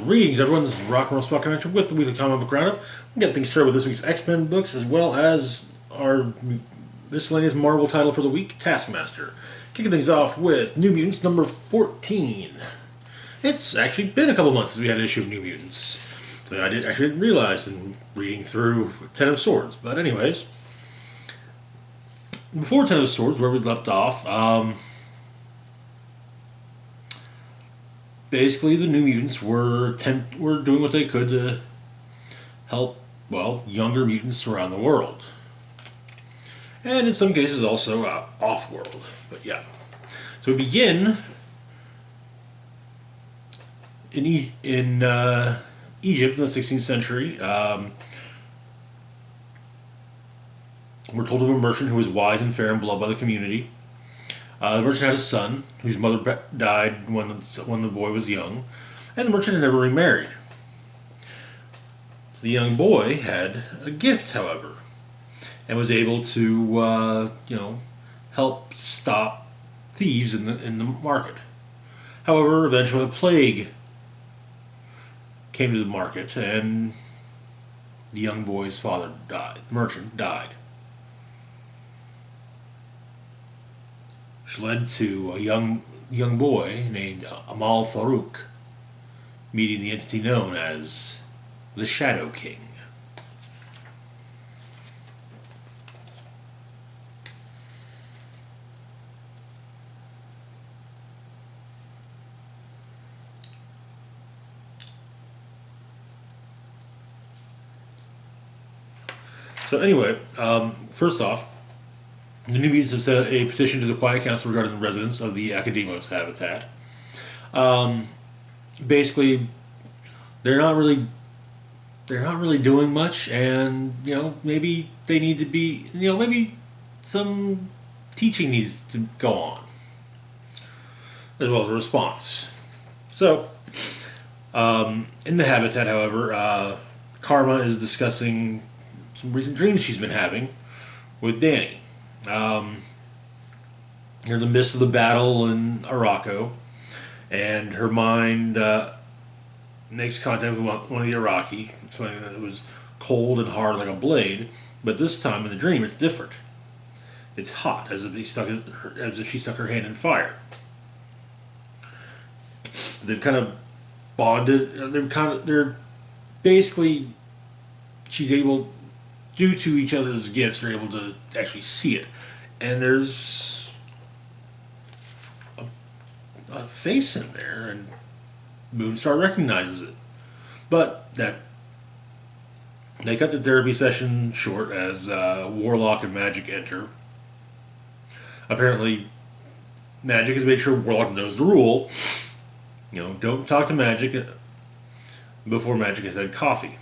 Greetings, everyone. This is Rock and Roll Spot Connection with the Weekly Comic Book Roundup. We'll get things started with this week's X-Men books, as well as our miscellaneous Marvel title for the week, Taskmaster. Kicking things off with New Mutants number 14. It's actually been a couple months since we had an issue of New Mutants. So I didn't realize in reading through Ten of Swords. But anyways, before Ten of Swords, where we left off, basically the New Mutants were doing what they could to help, well, younger mutants around the world. And in some cases also off-world. But yeah. So we begin in Egypt in the 16th century. We're told of a merchant who was wise and fair and beloved by the community. The merchant had a son whose mother died when the boy was young, and the merchant had never remarried. The young boy had a gift, however, and was able to, help stop thieves in the market. However, eventually a plague came to the market, and the young boy's father died. The merchant died. Which led to a young boy named Amal Farouk meeting the entity known as the Shadow King. So anyway, first off, the New Mutants have sent a petition to the Quiet Council regarding the residents of the Academos habitat. Basically, they're not really doing much, and maybe they need to be maybe some teaching needs to go on, as well as a response. So, in the habitat, however, Karma is discussing some recent dreams she's been having with Danny. They're in the midst of the battle in Araco, and her mind makes contact with one of the Iraqi. Something that was cold and hard like a blade, but this time in the dream it's different. It's hot, as if she stuck her hand in fire. They've kind of bonded. They're basically, she's able, due to each other's gifts, they're able to actually see it. And there's a face in there, and Moonstar recognizes it. But that they cut the therapy session short as Warlock and Magic enter. Apparently, Magic has made sure Warlock knows the rule. Don't talk to Magic before Magic has had coffee.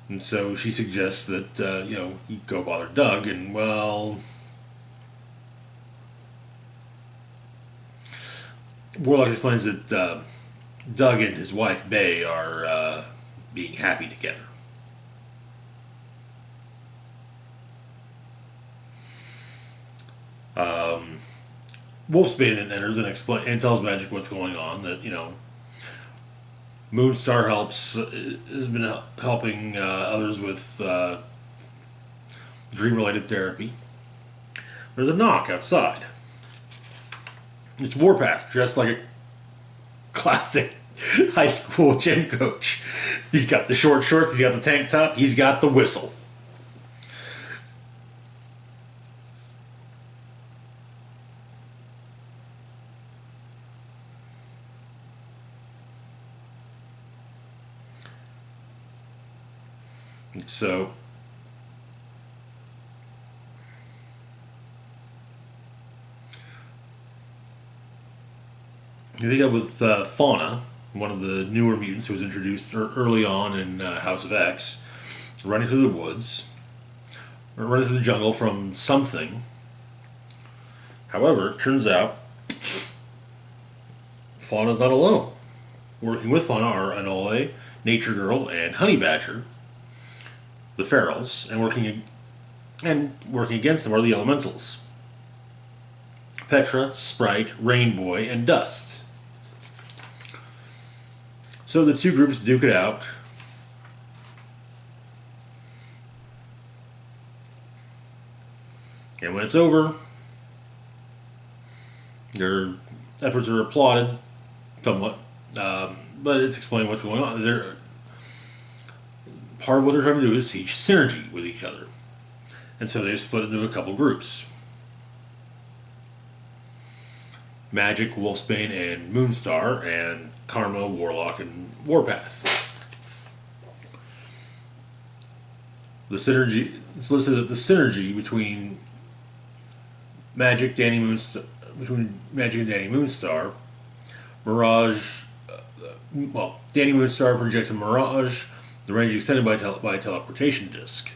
And so she suggests that, you go bother Doug, and, well, Warlock explains that Doug and his wife, Bay, are being happy together. Wolfsbane then enters and tells Magic what's going on, that, Moonstar has been helping others with dream-related therapy. There's a knock outside. It's Warpath, dressed like a classic high school gym coach. He's got the short shorts, he's got the tank top, he's got the whistle. So, you think up with Fauna, one of the newer mutants who was introduced early on in House of X, running through the woods, or running through the jungle from something. However, it turns out Fauna's not alone. Working with Fauna are Anole, Nature Girl, and Honey Badger, the Ferals, and working against them are the Elementals: Petra, Sprite, Rainboy, and Dust. So the two groups duke it out. And when it's over, their efforts are applauded somewhat. But it's explained what's going on. Part of what they're trying to do is teach synergy with each other. And so they split into a couple groups. Magic, Wolfsbane, and Moonstar, and Karma, Warlock, and Warpath. The synergy, it's listed that the synergy between Magic, between Magic and Danny Moonstar, Mirage, Danny Moonstar projects a Mirage, the range extended by a teleportation disc.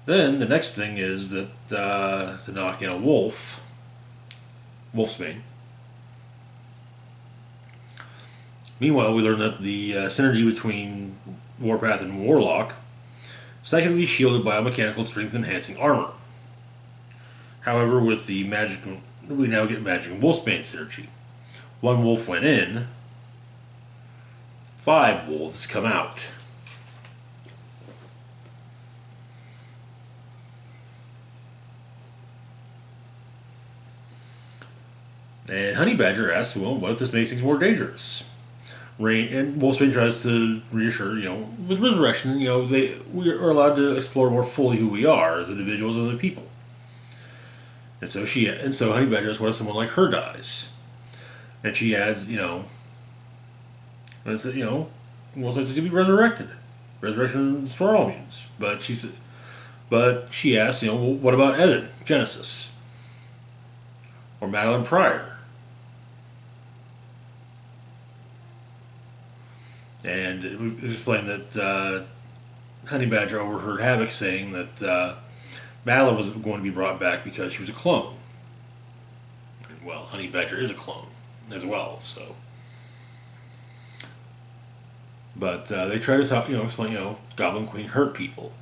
Then the next thing is that to knock in a Wolfsbane. Meanwhile, we learn that the synergy between Warpath and Warlock is technically shielded by a mechanical strength enhancing armor. However, with the magic, we now get Magic and Wolfsbane synergy. One wolf went in, 5 wolves come out. And Honey Badger asks, well, what if this makes things more dangerous? Rain and Wolfsbane tries to reassure, with resurrection, we are allowed to explore more fully who we are as individuals and as people. And so Honey Badger asks, what if someone like her dies? And she adds, and it's, Wolfsbane is going to be resurrected. Resurrection is for all mutants. But she asks, well, what about Evan, Genesis, or Madeline Pryor? And it was explained that Honey Badger overheard Havoc saying that Madeline was going to be brought back because she was a clone. And, well, Honey Badger is a clone as well, so. But they try to explain, Goblin Queen hurt people.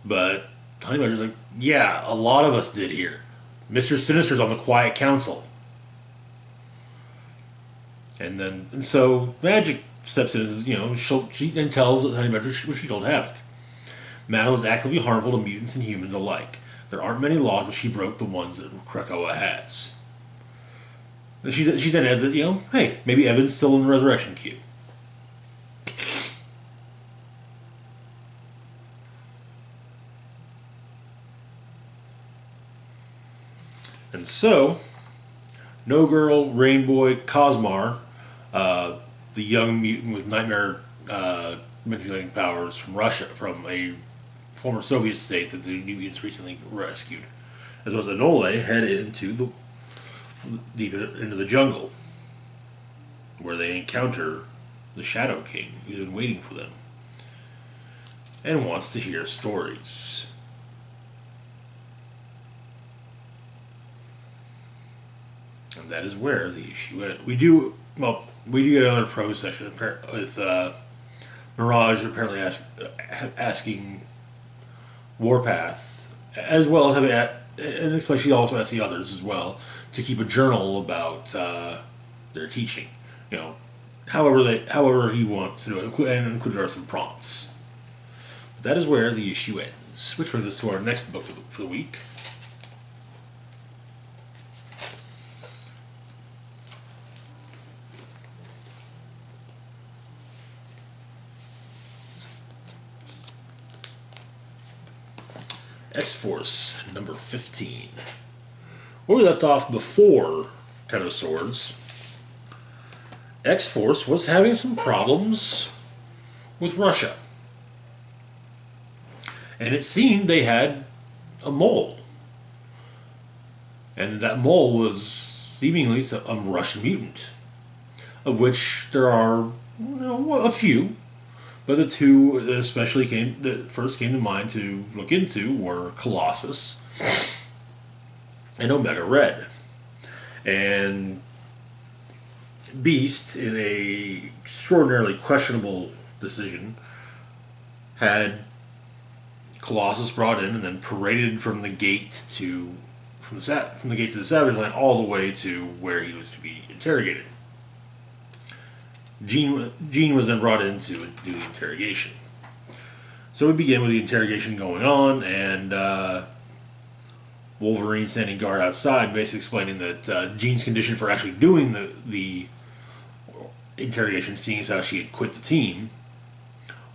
But Honey Badger's like, yeah, a lot of us did here. Mr. Sinister's on the Quiet Council. And so Magic steps in and she tells Honey Badger what she told Havoc. Madeline was actively harmful to mutants and humans alike. There aren't many laws, but she broke the ones that Krakoa has. And she then adds that, hey, maybe Evan's still in the resurrection queue. And so, No Girl, Rainboy, Cosmar, the young mutant with nightmare manipulating powers from Russia, from a former Soviet state that the New Mutants recently rescued, as well as Anole, head deep into the jungle, where they encounter the Shadow King, who's been waiting for them, and wants to hear stories. And that is where the issue ends. We do get another prose section with Mirage apparently asking Warpath, as well as having and especially also asks the others as well, to keep a journal about their teaching. However he wants to do it, and include some prompts. But that is where the issue ends. Which brings us to our next book for the week. X-Force, number 15. Where we left off before Ten of Swords, X-Force was having some problems with Russia. And it seemed they had a mole. And that mole was seemingly a Russian mutant, of which there are a few. But the two that first came to mind to look into were Colossus and Omega Red. And Beast, in a extraordinarily questionable decision, had Colossus brought in and then paraded from from the gate to the Savage Land all the way to where he was to be interrogated. Jean was then brought in to do the interrogation. So we begin with the interrogation going on, and Wolverine standing guard outside, basically explaining that Jean's condition for actually doing the interrogation, seeing as how she had quit the team,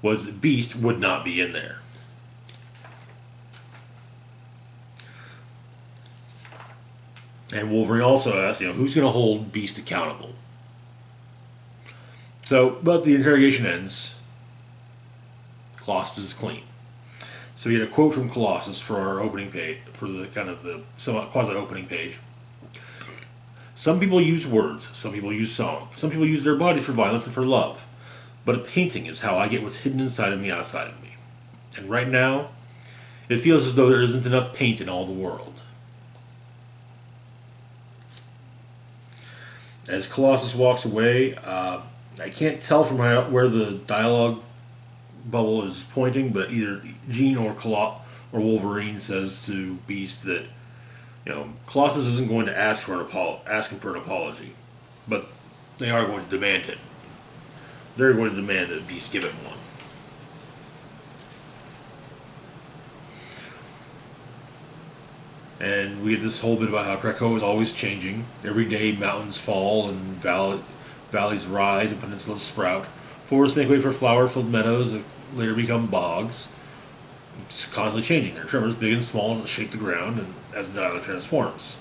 was that Beast would not be in there. And Wolverine also asked, who's going to hold Beast accountable? So, but the interrogation ends. Colossus is clean. So we had a quote from Colossus for our opening page, for the kind of the somewhat quasi-opening page. Some people use words, some people use song, some people use their bodies for violence and for love. But a painting is how I get what's hidden inside of me outside of me. And right now, it feels as though there isn't enough paint in all the world. As Colossus walks away, I can't tell from where the dialogue bubble is pointing, but either Jean or Wolverine says to Beast that Colossus isn't going to ask him for an apology, but they are going to demand it. They're going to demand that Beast give him one. And we get this whole bit about how Krakoa is always changing. Every day mountains fall and valleys rise and peninsulas sprout. Forests make way for flower-filled meadows that later become bogs. It's constantly changing. There are tremors big and small that shake the ground and as the island transforms.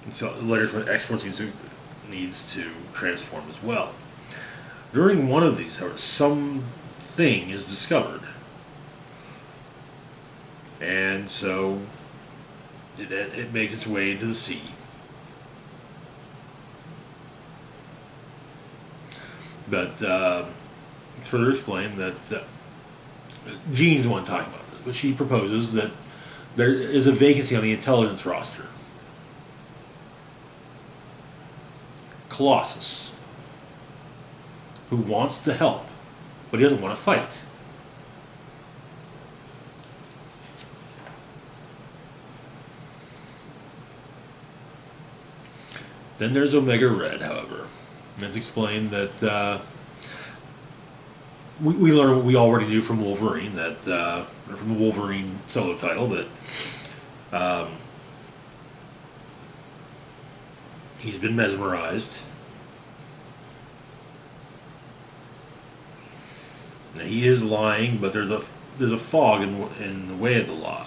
And so later X-Force needs to transform as well. During one of these, however, something is discovered. And so it makes its way into the sea. But it's further explained that Jean's the one talking about this, but she proposes that there is a vacancy on the intelligence roster. Colossus, who wants to help, but he doesn't want to fight. Then there's Omega Red, however. And it's explained that we learn what we already knew from Wolverine, or from the Wolverine solo title, that he's been mesmerized. Now, he is lying, but there's a fog in the way of the lie.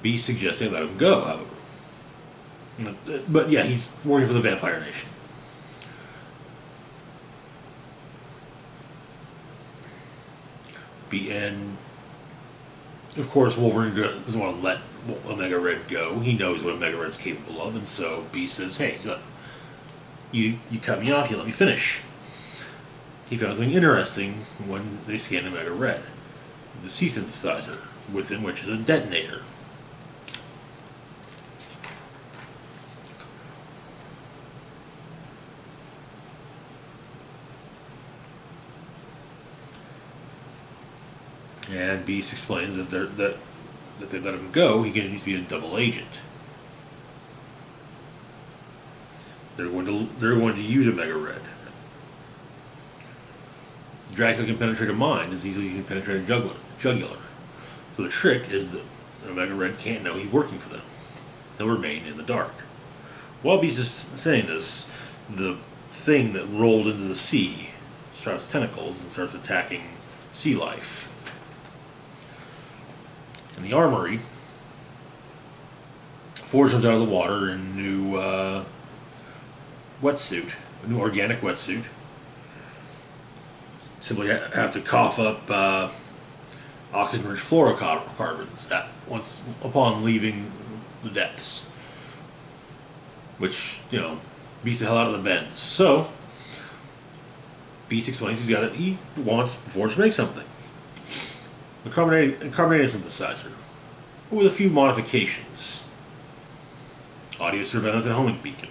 Beast suggests they let him go, however. But yeah, he's working for the Vampire Nation. And of course, Wolverine doesn't want to let Omega Red go. He knows what Omega Red's capable of, and so Beast says, "Hey, look, you cut me off. You let me finish." He found something interesting when they scanned Omega Red, the C synthesizer, within which is a detonator. And Beast explains that they let him go. He needs to be a double agent. They're going to use Omega Red. Dracula can penetrate a mind as easily as he can penetrate a jugular. So the trick is that Omega Red can't know he's working for them. He'll remain in the dark. While Beast is saying this, the thing that rolled into the sea starts tentacles and starts attacking sea life. In the armory, Forge comes out of the water in a new wetsuit, a new organic wetsuit. Simply have to cough up oxygen-rich fluorocarbons upon leaving the depths, which beats the hell out of the bends. So Beast explains he wants Forge to make something. The carbonated synthesizer, with a few modifications. Audio surveillance and homing beacon.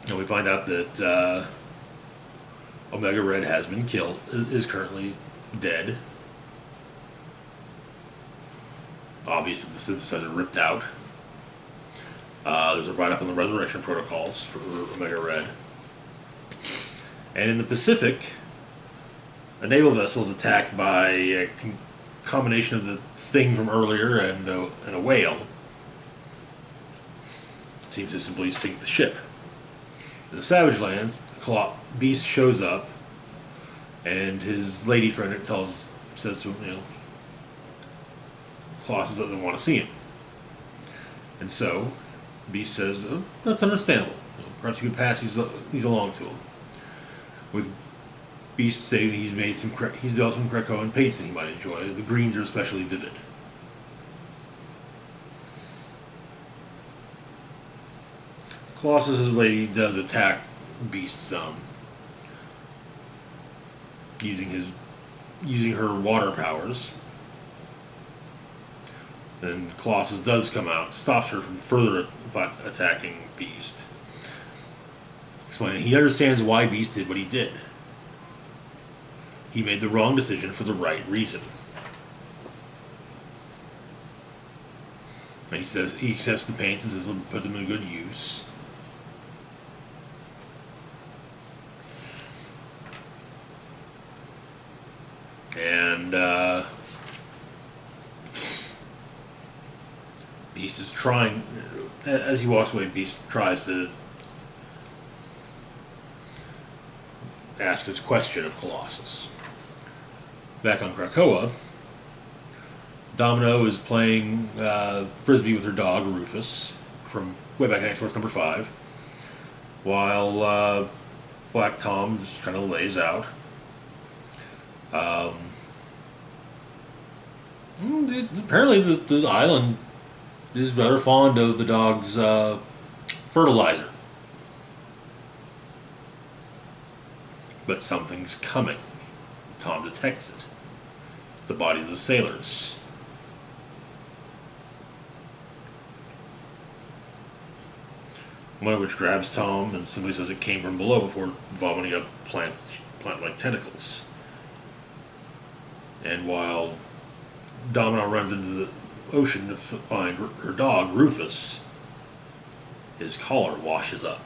And we find out that Omega Red has been killed, is currently dead. Obviously, the synthesizer ripped out. There's a write-up on the resurrection protocols for Omega Red. And in the Pacific, a naval vessel is attacked by a combination of the thing from earlier and a whale. Seems to simply sink the ship. In the Savage Lands, Beast shows up, and his lady friend says to him, Colossus doesn't want to see him. And so, Beast says, oh, that's understandable. Perhaps you could pass these along to him. With Beast saying he's developed some Krakoan paints that he might enjoy. The greens are especially vivid. Colossus's lady does attack Beast some, using her water powers. And Colossus does come out, stops her from further attacking Beast, explaining he understands why Beast did what he did. He made the wrong decision for the right reason. And he says he accepts the paints and says he'll put them in good use. And Beast is trying, as he walks away, Beast tries to ask his question of Colossus. Back on Krakoa, Domino is playing Frisbee with her dog, Rufus, from way back in X-Force number 5, while Black Tom just kind of lays out. Apparently the island is rather fond of the dog's fertilizer. But something's coming. Tom detects it. The bodies of the sailors. One of which grabs Tom and simply says it came from below before vomiting up plant-like tentacles. And while Domino runs into the ocean to find her dog, Rufus, his collar washes up.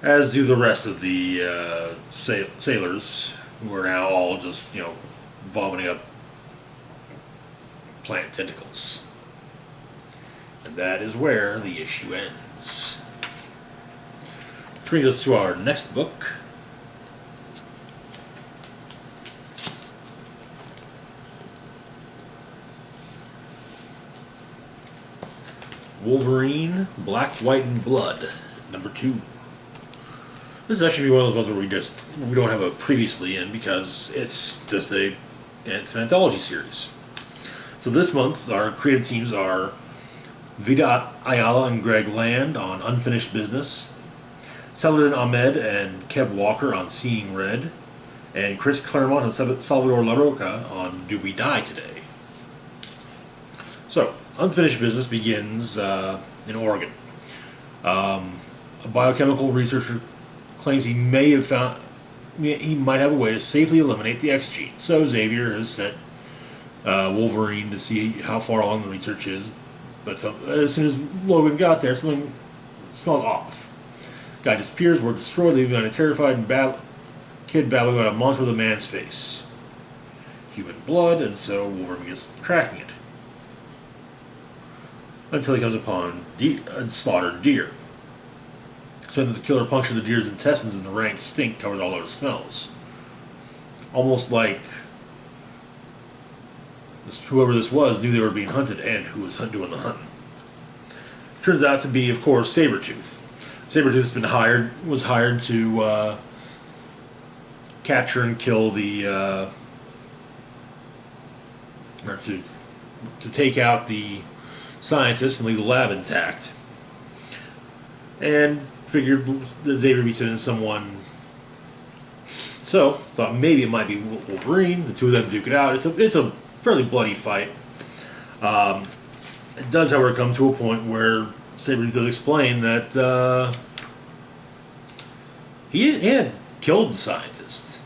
As do the rest of the sailors, who are now all just, vomiting up plant tentacles. And that is where the issue ends. Which brings us to our next book. Wolverine, Black, White, and Blood, number 2. This is actually one of those ones where we don't have a previously in because it's just an anthology series. So this month our creative teams are Vida Ayala and Greg Land on Unfinished Business, Saladin Ahmed and Kev Walker on Seeing Red, and Chris Claremont and Salvador LaRocca on Do We Die Today? So, Unfinished Business begins in Oregon. A biochemical researcher claims he might have a way to safely eliminate the X gene. So Xavier has sent Wolverine to see how far along the research is. But as soon as Logan got there, something smelled off. Guy disappears, we're destroyed, leaving behind a terrified kid battling about a monster with a man's face. Human blood, and so Wolverine begins tracking it. Until he comes upon a slaughtered deer. So the killer punctured the deer's intestines and the rank stink covered all of the smells. Almost like whoever this was knew they were being hunted and who was doing the hunting. Turns out to be, of course, Sabretooth. Sabretooth was hired to capture and kill or to take out the scientist and leave the lab intact. And figured that Xavier would be sending someone. So, thought maybe it might be Wolverine. The two of them duke it out. It's a fairly bloody fight. It does, however, come to a point where Sabretooth does explain that he had killed the scientist.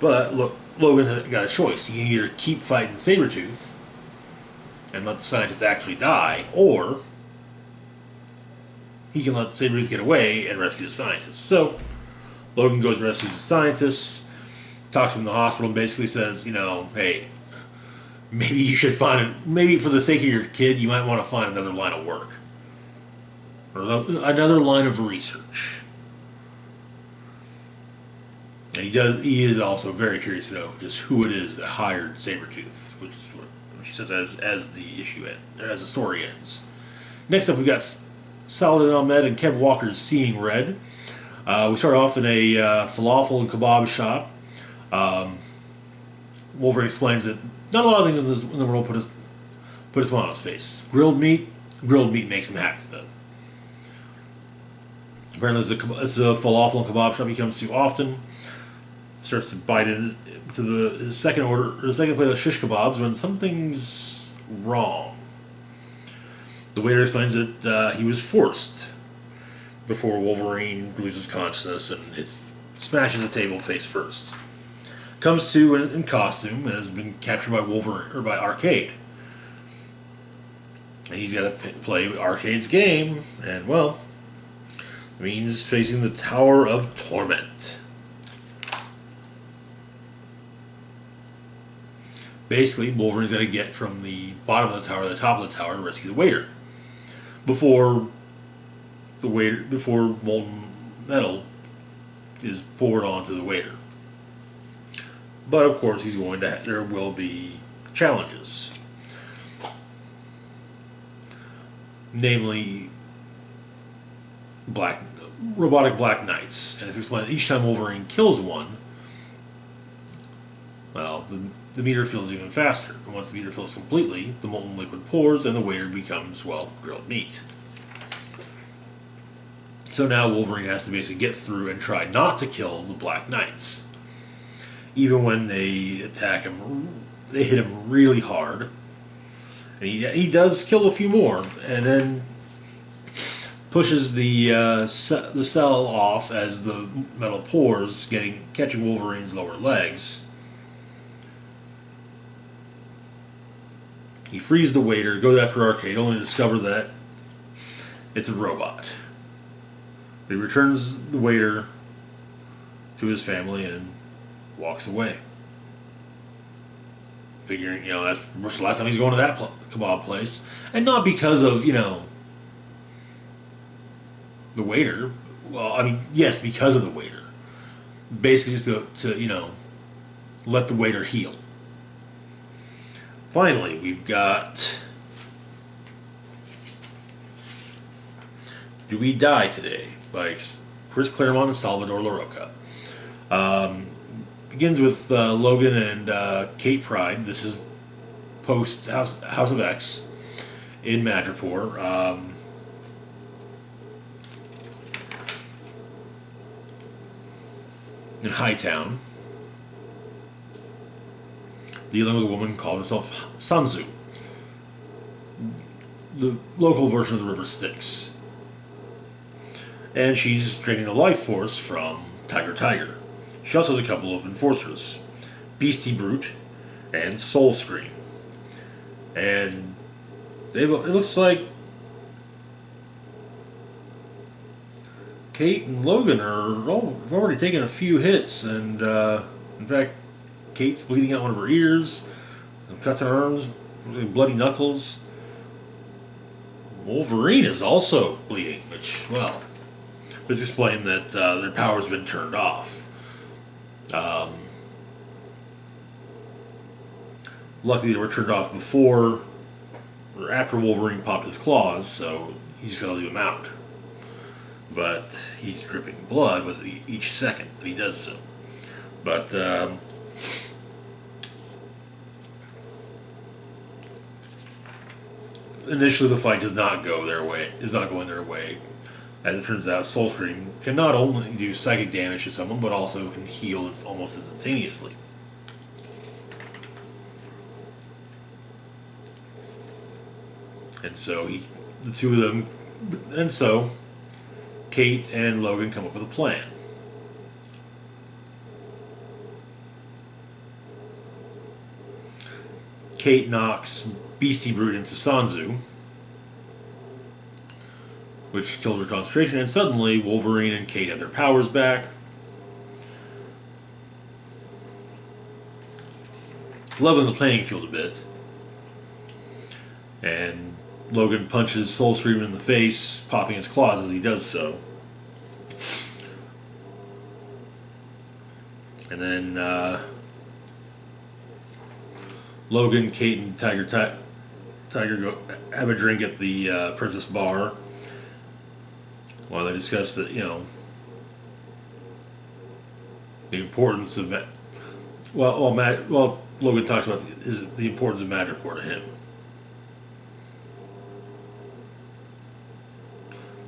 But look, Logan got a choice. He can either keep fighting Sabretooth and let the scientist actually die, or he can let Sabretooth get away and rescue the scientist. So Logan goes and rescues the scientist, talks to him in the hospital, and basically says, hey, maybe you should maybe for the sake of your kid, you might want to find another line of work. Or another line of research. And he is also very curious to know just who it is that hired Sabretooth, which is what she says as the as the story ends. Next up, we got Saladin Ahmed and Kev Walker's Seeing Red. We start off in a falafel and kebab shop. Wolverine explains that not a lot of things in the world put a smile on his face. Grilled meat makes him happy. Though. Apparently, it's a falafel and kebab shop he comes to often. Starts to bite into his second plate of shish kebabs when something's wrong. The waiter explains that he was forced before Wolverine loses consciousness and smashes the table face first. Comes to in costume and has been captured by Wolverine or by Arcade. And he's got to play Arcade's game, and well, it means facing the Tower of Torment. Basically, Wolverine's got to get from the bottom of the tower to the top of the tower to rescue the waiter. Before molten metal is poured onto the waiter. But of course, there will be challenges. Namely, robotic Black Knights. And it's explained that each time Wolverine kills one, well, the meter fills even faster. And once the meter fills completely, the molten liquid pours and the waiter becomes, well, grilled meat. So now Wolverine has to basically get through and try not to kill the Black Knights. Even when they attack him, they hit him really hard. And he does kill a few more, and then pushes the cell off as the metal pours, catching Wolverine's lower legs. He frees the waiter, goes after Arcade, only to discover that it's a robot. But he returns the waiter to his family and walks away. Figuring, that's the last time he's going to that kebab place. And not because of, the waiter. Well, I mean, yes, because of the waiter. Basically just to let the waiter heal. Finally, we've got Do We Die Today by Chris Claremont and Salvador LaRocca. Begins with Logan and Kate Pryde. This is post House of X in Madripoor. In Hightown. Dealing with a woman called herself Sanzu. The local version of the River Styx. And she's training the life force from Tiger. She also has a couple of enforcers. Beastie Brute and Soul Scream. And it looks like Kate and Logan have already taken a few hits, and in fact, Kate's bleeding out one of her ears, cuts her arms, bloody knuckles. Wolverine is also bleeding, which, well, let's explain that their power's been turned off. Luckily, they were turned off before or after Wolverine popped his claws, so he's got to leave them out. But he's dripping blood with each second that he does so. But initially, the fight does not go their way. Is not going their way. As it turns out, Soulscream can not only do psychic damage to someone, but also can heal almost instantaneously. And so the two of them, and so Kate and Logan come up with a plan. Kate knocks Beastie Brute into Sanzu, which kills her concentration, and suddenly Wolverine and Kate have their powers back. Leveling the playing field a bit. And Logan punches Soul Screamer in the face, popping his claws as he does so. And then Logan, Kate, and Tiger go have a drink at the Princess Bar while they discuss the the importance of Logan talks about the importance of Madripoor to him.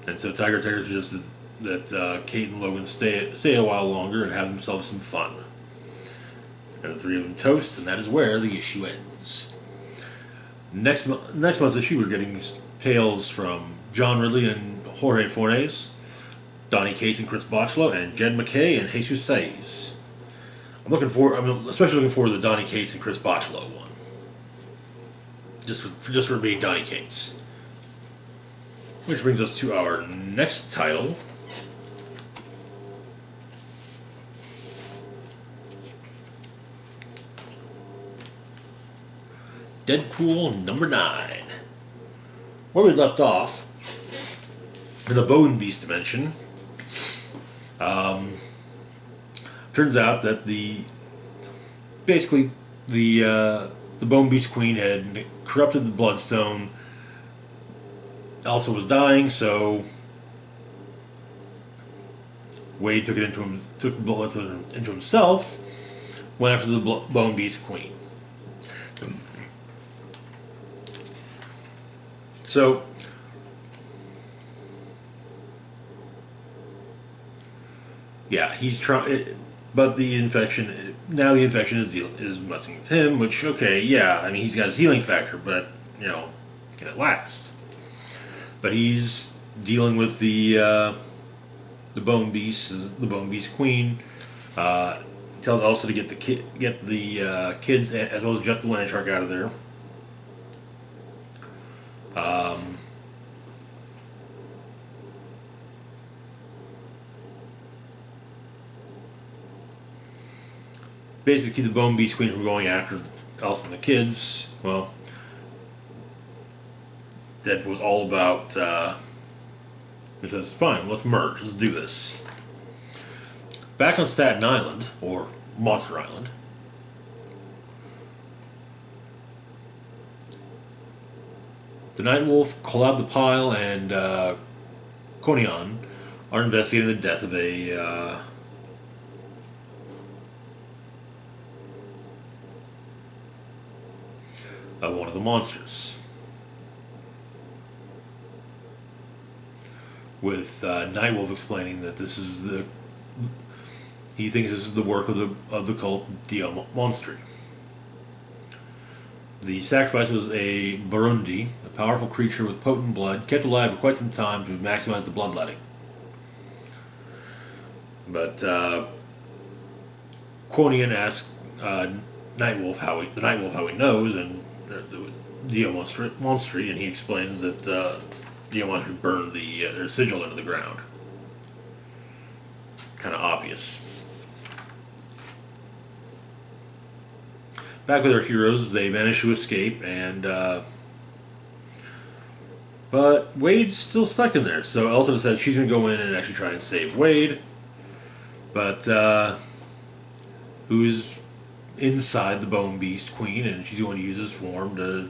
And so Tiger suggests that Kate and Logan stay a while longer and have themselves some fun. And the three of them toast, and that is where the issue ends. Next month's issue, we're getting tales from John Ridley and Jorge Fornes, Donny Cates and Chris Botchlow, and Jed McKay and Jesus Saiz. I'm especially looking forward to the Donny Cates and Chris Botchlow one. Just for being Donny Cates. Which brings us to our next title. Deadpool number 9. Where we left off, in the Bone Beast dimension, turns out that the Bone Beast Queen had corrupted the Bloodstone. Elsa was dying, so Wade took the Bloodstone into himself, went after the Bone Beast Queen. So, yeah, he's trying, but the infection is messing with him. Which, okay, yeah, I mean he's got his healing factor, but can it last? But he's dealing with the Bone Beast, the Bone Beast Queen. Tells Elsa to get the kids as well as Jet the Land Shark out of there. Basically, keep the Bone Beast Queen from going after Elsa and the kids. Well, Deadpool was all about. He says, "Fine, let's merge. Let's do this." Back on Staten Island, or Monster Island, the Nightwolf, Collab the Pile, and Konian are investigating the death of one of the monsters. With Nightwolf explaining that he thinks this is the work of the cult Dia Monstri. The sacrifice was a Burundi, a powerful creature with potent blood, kept alive for quite some time to maximize the bloodletting. But Quonian asks Nightwolf how he knows, and Dia Monstri, and he explains that Dia Monstri burned their sigil into the ground. Kind of obvious. Back with our heroes, they manage to escape, and but Wade's still stuck in there. So Elsa says she's going to go in and actually try and save Wade, but who's inside the Bone Beast Queen, and she's going to use his form to,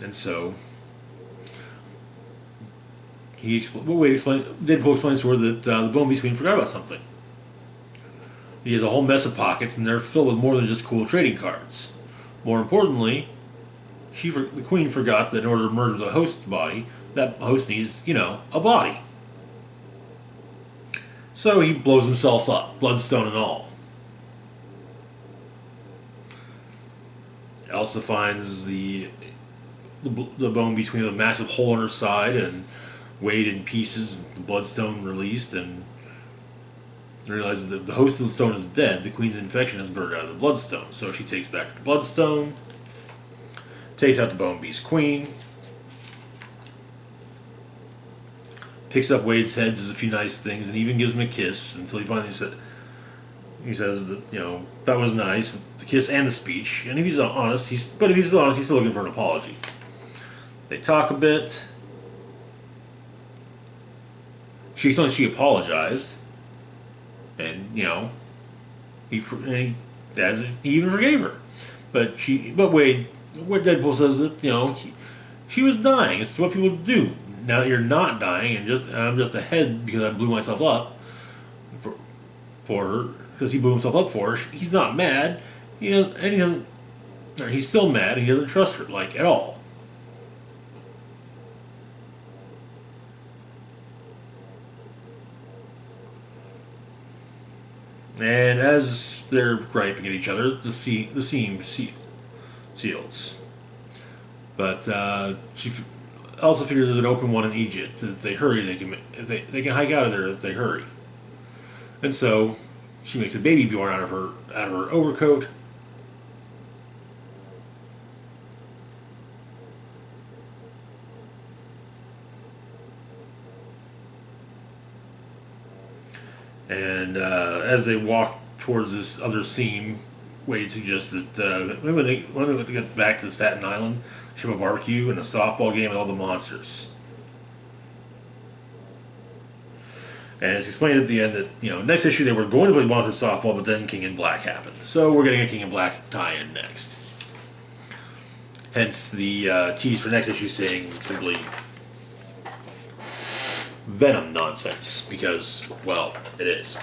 and so Deadpool explains to her that the Bone Beast Queen forgot about something. He has a whole mess of pockets, and they're filled with more than just cool trading cards. More importantly, the Queen forgot that in order to murder the host's body, that host needs, a body. So he blows himself up, bloodstone and all. Elsa finds the the bone between a massive hole in her side and weighed in pieces. The bloodstone released and realizes that the host of the stone is dead. The queen's infection has burned out of the bloodstone, so she takes back the bloodstone, takes out the bone beast queen, picks up Wade's head, does a few nice things, and even gives him a kiss until he finally says that, that was nice, the kiss and the speech. And if he's honest, he's still looking for an apology. They talk a bit. She explains she apologized, and he even forgave her. But Wade, what Deadpool says that she was dying. It's what people do. Now that you're not dying, and I'm just ahead because I blew myself up for her, because he blew himself up for her. He's not mad. He's still mad. And he doesn't trust her at all. And as they're griping at each other, the seam seals. But she also figures there's an open one in Egypt. If they hurry, they can hike out of there if they hurry. And so she makes a baby Bjorn out of her overcoat. And as they walk towards this other seam, Wade suggests that when they get back to Staten Island, they should have a barbecue and a softball game with all the monsters. And it's explained at the end that, next issue they were going to play Monster Softball, but then King in Black happened. So we're getting a King in Black tie-in next. Hence the tease for next issue saying simply Venom nonsense, because, well, it is.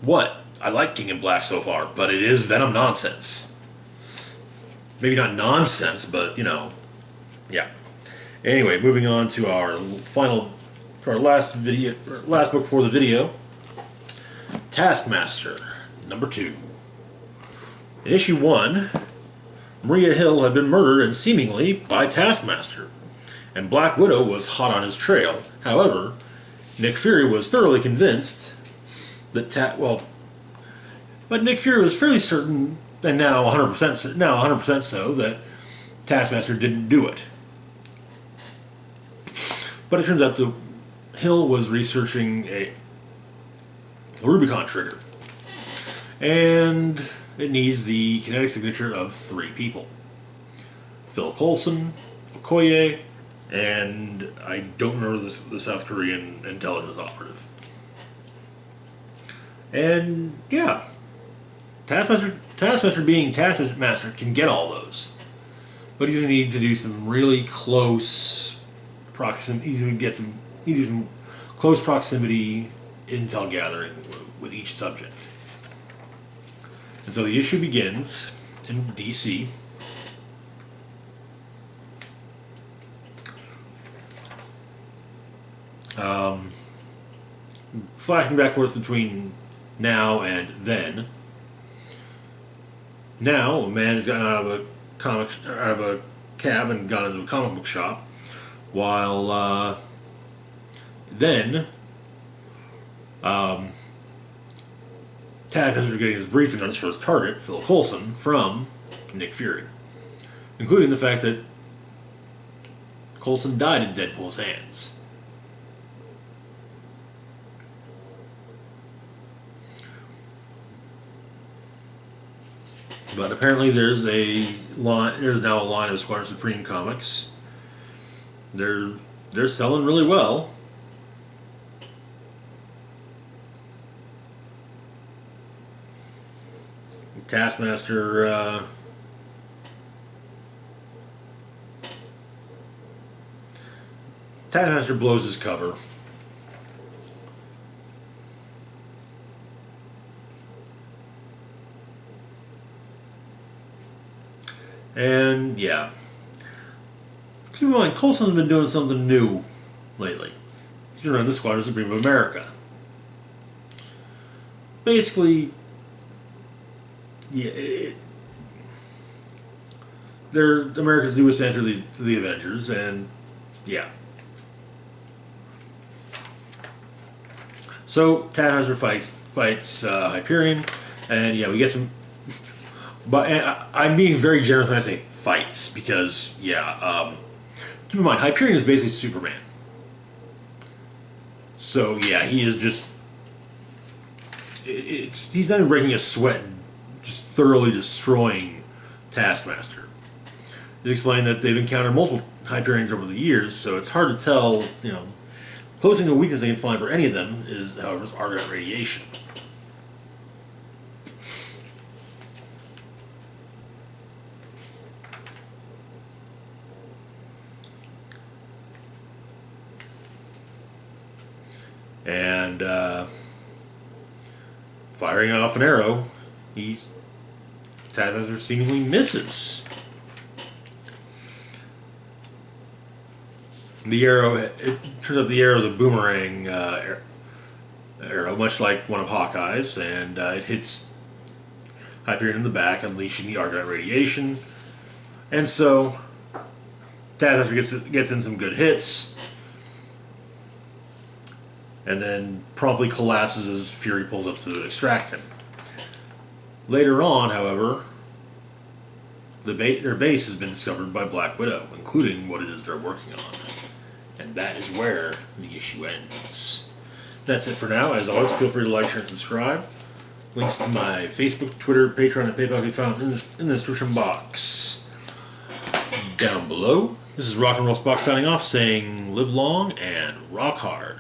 What? I like King in Black so far, but it is Venom nonsense. Maybe not nonsense, but, yeah. Anyway, moving on to our last book for the video. Taskmaster, number 2. In issue 1, Maria Hill had been murdered, and seemingly by Taskmaster, and Black Widow was hot on his trail. However, Nick Fury was thoroughly convinced that but Nick Fury was fairly certain, and now 100% so, that Taskmaster didn't do it. But it turns out that Hill was researching a Rubicon trigger, and it needs the kinetic signature of 3 people: Phil Coulson, Okoye, and I don't remember the South Korean intelligence operative. And yeah, Taskmaster being Taskmaster can get all those, but he's going to need to do some really close proximity. He's going to do some close proximity intel gathering with each subject. And so the issue begins in DC. Flashing back and forth between now and then. Now, a man has gotten out of a cab and gone into a comic book shop, while then Tad is getting his briefing on his target, Phil Coulson, from Nick Fury, including the fact that Coulson died in Deadpool's hands. But apparently there's now a line of Squadron Supreme comics. They're selling really well. Taskmaster blows his cover. And yeah, keep in mind, Coulson's been doing something new lately. He's been running the Squadron Supreme of America. Basically, yeah, they're America's newest answer to the Avengers, and yeah. So Taskmaster fights Hyperion, and yeah, we get some. But I'm being very generous when I say fights because yeah, keep in mind Hyperion is basically Superman. So yeah, he is just. He's not even breaking a sweat, just thoroughly destroying Taskmaster. They explained that they've encountered multiple Hyperions over the years, so it's hard to tell. Closing a weakness they can find for any of them is, however, argon radiation. And firing off an arrow, Taskmaster seemingly misses. The arrow, it turns out the arrow is a boomerang arrow, much like one of Hawkeye's, and it hits Hyperion in the back, unleashing the argon radiation. And so, Taskmaster gets in some good hits, and then promptly collapses as Fury pulls up to extract him. Later on, however, their base has been discovered by Black Widow, including what it is they're working on. And that is where the issue ends. That's it for now. As always, feel free to like, share, and subscribe. Links to my Facebook, Twitter, Patreon, and PayPal can be found in the description box down below. This is Rock and Roll Spock signing off, saying live long and rock hard.